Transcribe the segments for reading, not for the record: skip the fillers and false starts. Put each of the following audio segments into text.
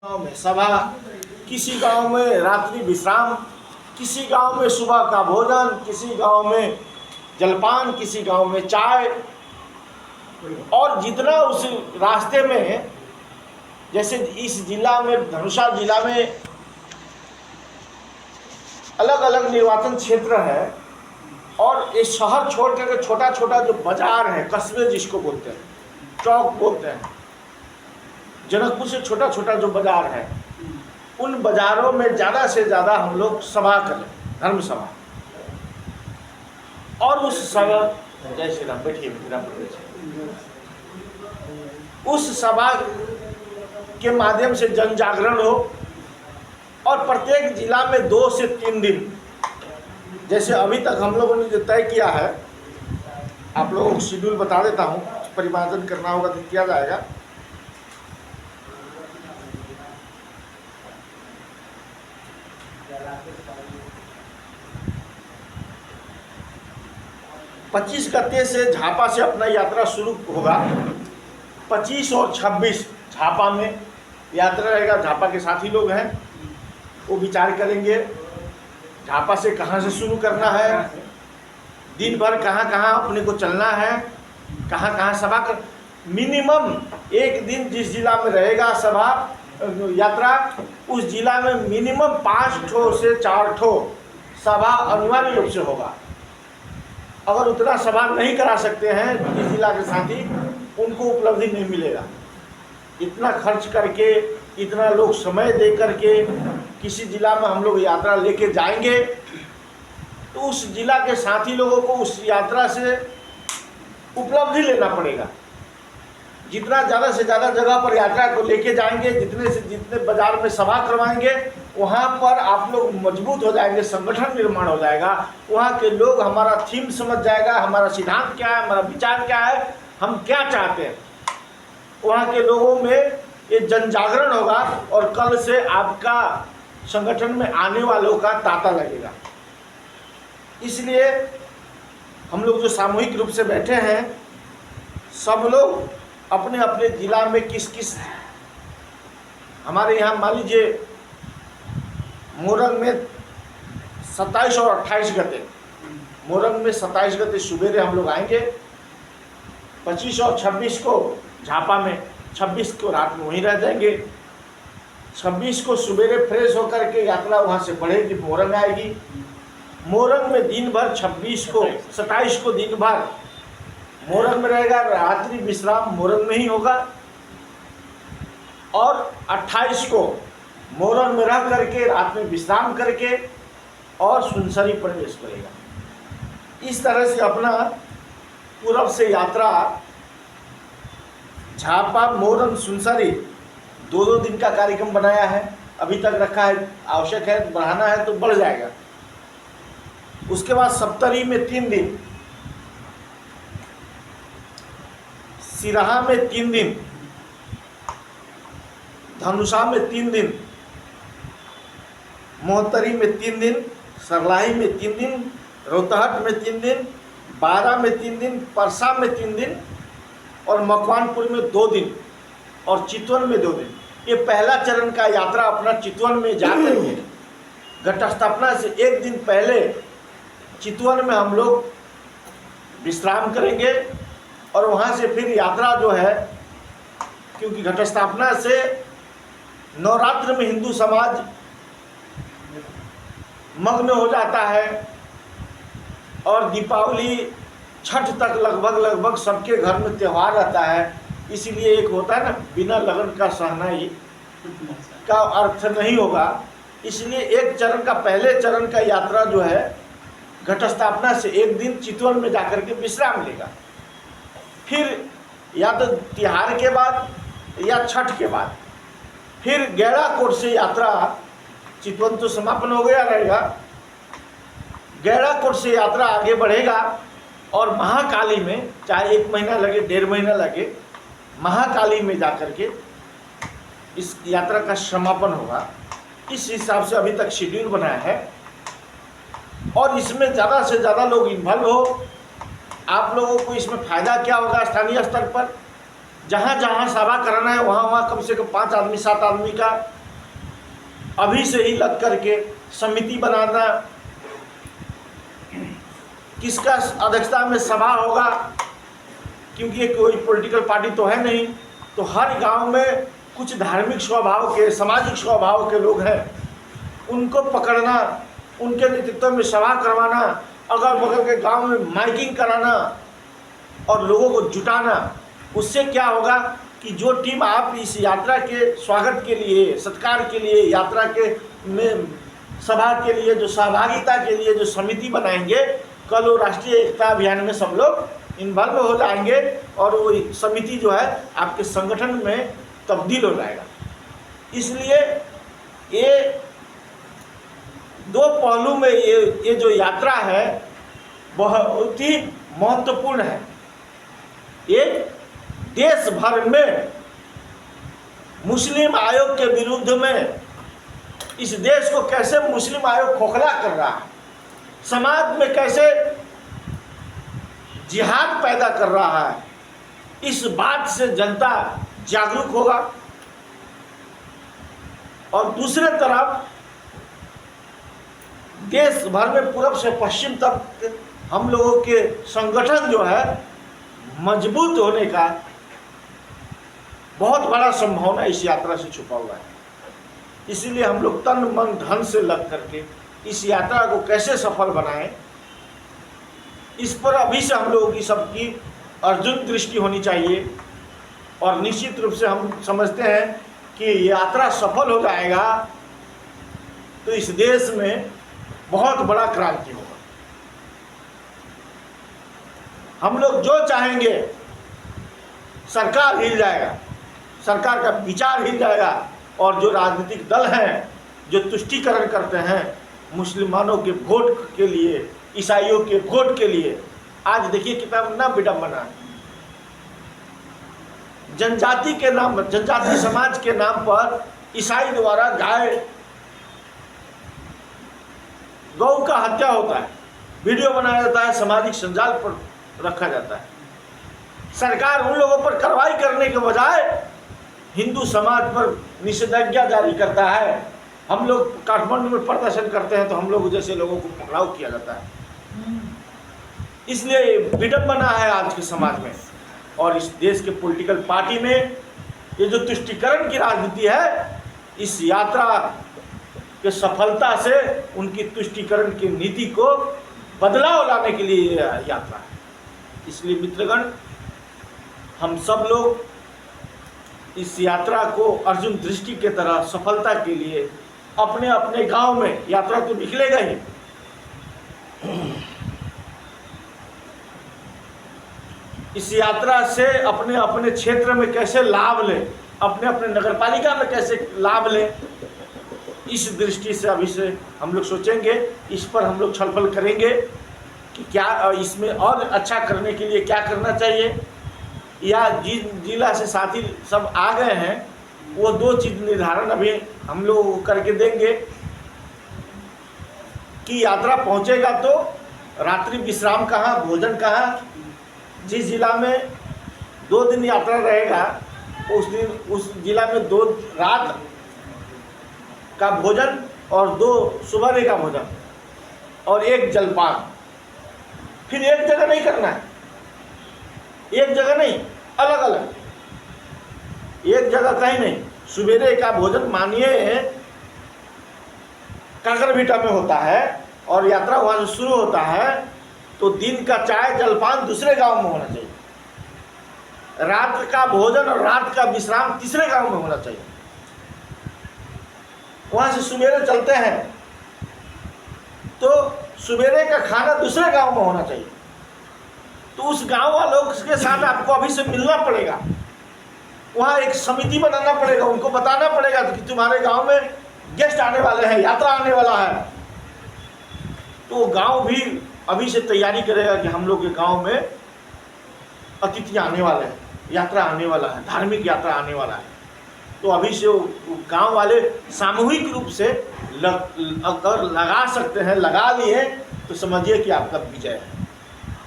गांव में सभा, किसी गांव में रात्रि विश्राम, किसी गांव में सुबह का भोजन, किसी गांव में जलपान, किसी गांव में चाय। और जितना उस रास्ते में, जैसे इस जिला में, धनुषा जिला में अलग अलग निर्वाचन क्षेत्र है और इस शहर छोड़ करके छोटा छोटा जो बाजार है, कस्बे जिसको बोलते हैं, चौक बोलते हैं, जनकपुर से छोटा छोटा जो बाजार है, उन बाजारों में ज़्यादा से ज़्यादा हम लोग सभा करें, धर्म सभा। और उस सभा, जय श्री राम, बैठिए उस सभा के माध्यम से जन जागरण हो और प्रत्येक जिला में 2 से 3 दिन, जैसे अभी तक हम लोगों ने जो तय किया है, आप लोगों को शेड्यूल बता देता हूँ, परिमार्जन करना होगा तो किया जाएगा। पच्चीस गते से झापा से अपना यात्रा शुरू होगा। 25 और 26 झापा में यात्रा रहेगा। झापा के साथी लोग हैं, वो विचार करेंगे झापा से कहाँ से शुरू करना है, दिन भर कहाँ कहाँ अपने को चलना है, कहाँ कहाँ सभा कर। मिनिमम एक दिन जिस जिला में रहेगा सभा यात्रा, उस जिला में मिनिमम 5 ठो से 4 ठो सभा अनिवार्य रूप से होगा। अगर उतना सभा नहीं करा सकते हैं जिस जिला के साथी, उनको उपलब्धि नहीं मिलेगा। इतना खर्च करके, इतना लोग समय दे करके किसी जिला में हम लोग यात्रा लेके जाएंगे, तो उस जिला के साथी लोगों को उस यात्रा से उपलब्धि लेना पड़ेगा। जितना ज़्यादा से ज़्यादा जगह पर यात्रा को लेके जाएंगे, जितने से जितने बाजार में सभा करवाएंगे, वहाँ पर आप लोग मजबूत हो जाएंगे, संगठन निर्माण हो जाएगा। वहाँ के लोग हमारा थीम समझ जाएगा, हमारा सिद्धांत क्या है, हमारा विचार क्या है, हम क्या चाहते हैं। वहाँ के लोगों में ये जन जागरण होगा और कल से आपका संगठन में आने वालों का तांता लगेगा। इसलिए हम लोग जो सामूहिक रूप से बैठे हैं, सब लोग अपने अपने जिला में किस किस, हमारे यहाँ मान लीजिए मोरंग में 27 और 28 गते, मोरंग में 27 गते सुबेरे हम लोग आएंगे, 25 और 26 को झापा में, 26 को रात में वहीं रह जाएंगे। 26 को सुबेरे फ्रेश होकर के यात्रा वहाँ से बढ़ेगी, मोरंग आएगी। मोरंग में दिन भर 27 को दिन भर मोरंग में रहेगा, रात्रि विश्राम मोरंग में ही होगा। और 28 को मोरंग में रह करके रात में विश्राम करके और सुनसरी प्रवेश करेगा। इस तरह से अपना पूरब से यात्रा झापा, मोरंग, सुनसरी 2-2 दिन का कार्यक्रम बनाया है, अभी तक रखा है। आवश्यक है बढ़ाना है तो बढ़ जाएगा। उसके बाद सप्तरी में 3 दिन, सिराहा में 3 दिन, धनुषा में 3 दिन, मोहतरी में 3 दिन, सरलाही में 3 दिन, रोहतहट में 3 दिन, बारा में 3 दिन, परसा में 3 दिन और मकवानपुर में 2 दिन और चितवन में 2 दिन। ये पहला चरण का यात्रा अपना चितवन में जाकर के घट स्थापना से 1 दिन पहले चितवन में हम लोग विश्राम करेंगे और वहाँ से फिर यात्रा जो है, क्योंकि घट स्थापना से नवरात्र में हिंदू समाज मग्न हो जाता है और दीपावली, छठ तक लगभग सबके घर में त्यौहार रहता है। इसीलिए एक होता है ना, बिना लगन का सहनाई का अर्थ नहीं होगा। इसलिए एक चरण का, पहले चरण का यात्रा जो है घट स्थापना से 1 दिन चितवन में जाकर के विश्राम लेगा। फिर या तो तिहार के बाद या छठ के बाद फिर गैड़ाकोट से यात्रा, चितवन तो समापन हो गया रहेगा, गैड़ाकोट से यात्रा आगे बढ़ेगा और महाकाली में, चाहे 1 महीना लगे, 1.5 महीना लगे, महाकाली में जाकर के इस यात्रा का समापन होगा। इस हिसाब से अभी तक शेड्यूल बनाया है और इसमें ज़्यादा से ज़्यादा लोग इन्वॉल्व हो। आप लोगों को इसमें फ़ायदा क्या होगा स्थानीय स्तर पर, जहाँ जहाँ सभा कराना है वहाँ वहाँ कम से कम 5 आदमी 7 आदमी का अभी से ही लग करके समिति बनाना, किसका अध्यक्षता में सभा होगा, क्योंकि ये कोई पॉलिटिकल पार्टी तो है नहीं, तो हर गांव में कुछ धार्मिक स्वभाव के, सामाजिक स्वभाव के लोग हैं, उनको पकड़ना, उनके नेतृत्व में सभा करवाना, अगल बगल के गांव में माइकिंग कराना और लोगों को जुटाना। उससे क्या होगा कि जो टीम आप इस यात्रा के स्वागत के लिए, सत्कार के लिए, यात्रा के में सभा के लिए, जो सहभागिता के लिए जो समिति बनाएंगे, कल वो राष्ट्रीय एकता अभियान में सब लोग इन्वॉल्व हो जाएंगे और वो समिति जो है आपके संगठन में तब्दील हो जाएगा। इसलिए ये दो पहलू में ये जो यात्रा है बहुत ही महत्वपूर्ण है। एक, देश भर में मुस्लिम आयोग के विरुद्ध में इस देश को कैसे मुस्लिम आयोग खोखला कर रहा है, समाज में कैसे जिहाद पैदा कर रहा है, इस बात से जनता जागरूक होगा। और दूसरे तरफ देश भर में पूर्व से पश्चिम तक हम लोगों के संगठन जो है मजबूत होने का बहुत बड़ा संभावना इस यात्रा से छुपा हुआ है। इसीलिए हम लोग तन मन धन से लग करके इस यात्रा को कैसे सफल बनाएं, इस पर अभी से हम लोगों की सबकी अर्जुन दृष्टि होनी चाहिए। और निश्चित रूप से हम समझते हैं कि यात्रा सफल हो जाएगा तो इस देश में बहुत बड़ा क्रांति होगा। हम लोग जो चाहेंगे सरकार हिल जाएगा, सरकार का विचार हिल जाएगा। और जो राजनीतिक दल हैं जो तुष्टीकरण करते हैं मुसलमानों के वोट के लिए, ईसाइयों के वोट के लिए, आज देखिए कितना ना विडंबना है। जनजाति के नाम, जनजाति समाज के नाम पर ईसाई द्वारा गौ का हत्या होता है, वीडियो बनाया जाता है, सामाजिक संजाल पर रखा जाता है। सरकार उन लोगों पर कार्रवाई करने के बजाय हिंदू समाज पर निषेधाज्ञा जारी करता है। हम लोग काठमांडू में प्रदर्शन करते हैं तो हम लोग जैसे लोगों को पकड़ाव किया जाता है। इसलिए विडंबना है आज के समाज में। और इस देश के पॉलिटिकल पार्टी में ये जो तुष्टीकरण की राजनीति है, इस यात्रा के सफलता से उनकी तुष्टीकरण की नीति को बदलाव लाने के लिए यात्रा है। इसलिए मित्रगण, हम सब लोग इस यात्रा को अर्जुन दृष्टि के तरह सफलता के लिए अपने अपने गांव में, यात्रा तो निकलेगा ही, इस यात्रा से अपने अपने क्षेत्र में कैसे लाभ लें, अपने अपने नगरपालिका में कैसे लाभ लें, इस दृष्टि से अभी से हम लोग सोचेंगे। इस पर हम लोग छलफल करेंगे कि क्या इसमें और अच्छा करने के लिए क्या करना चाहिए। या जिन जिला से साथी सब आ गए हैं वो 2 चीज़ निर्धारण अभी हम लोग करके देंगे कि यात्रा पहुंचेगा तो रात्रि विश्राम कहाँ, भोजन कहाँ। जिस जिला में 2 दिन यात्रा रहेगा उस दिन उस जिला में 2 रात का भोजन और 2 सुबह का भोजन और 1 जलपान। फिर एक जगह नहीं करना है, एक जगह नहीं, अलग अलग, एक जगह कहीं नहीं। सुबेरे का भोजन मानिए काकरभिटा में होता है और यात्रा वहाँ से शुरू होता है तो दिन का चाय जलपान दूसरे गांव में होना चाहिए। रात का भोजन और रात का विश्राम तीसरे गांव में होना चाहिए। वहाँ से सुबेरे चलते हैं तो सुबेरे का खाना दूसरे गांव में होना चाहिए। तो उस गांव वालों के साथ आपको अभी से मिलना पड़ेगा, वहाँ एक समिति बनाना पड़ेगा, उनको बताना पड़ेगा कि तुम्हारे गांव में गेस्ट आने वाले हैं, यात्रा आने वाला है। तो गांव भी अभी से तैयारी करेगा कि हम लोग के गांव में अतिथि आने वाले हैं, यात्रा आने वाला है, धार्मिक यात्रा आने वाला है। तो अभी से वो गांव वाले सामूहिक रूप से अगर लगा सकते हैं, लगा लिए तो समझिए कि आपका विजय है।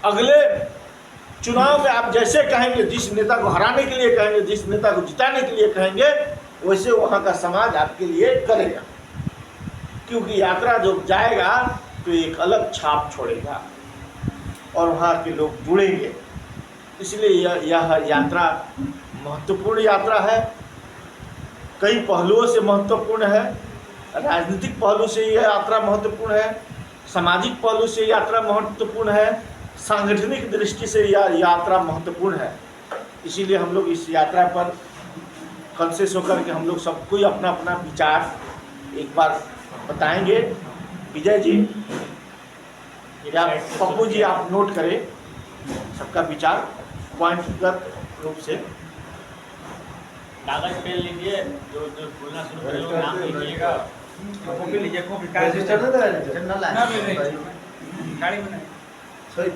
अगले चुनाव में आप जैसे कहेंगे, जिस नेता को हराने के लिए कहेंगे, जिस नेता को जिताने के लिए कहेंगे, वैसे वहाँ का समाज आपके लिए करेगा। क्योंकि यात्रा जो जाएगा तो एक अलग छाप छोड़ेगा और वहाँ के लोग जुड़ेंगे। इसलिए यह यात्रा महत्वपूर्ण यात्रा है, कई पहलुओं से महत्वपूर्ण है। राजनीतिक पहलू से यह यात्रा महत्वपूर्ण है, सामाजिक पहलू से यात्रा महत्वपूर्ण है, सांगठनिक दृष्टि से यह यात्रा महत्वपूर्ण है। इसीलिए हम लोग इस यात्रा पर कंसेस होकर के हम लोग सब कोई अपना अपना विचार एक बार बताएंगे। विजय जी या पप्पू जी, आप नोट करें सबका विचार पॉइंटगत रूप से। कागज पेन लीजिए, जो बोलना शुरू करेगा नाम लिखिएगा। कॉपी लीजिए, कॉपी रजिस्टर ना रजिस्टर ना ना ले गाड़ी में सही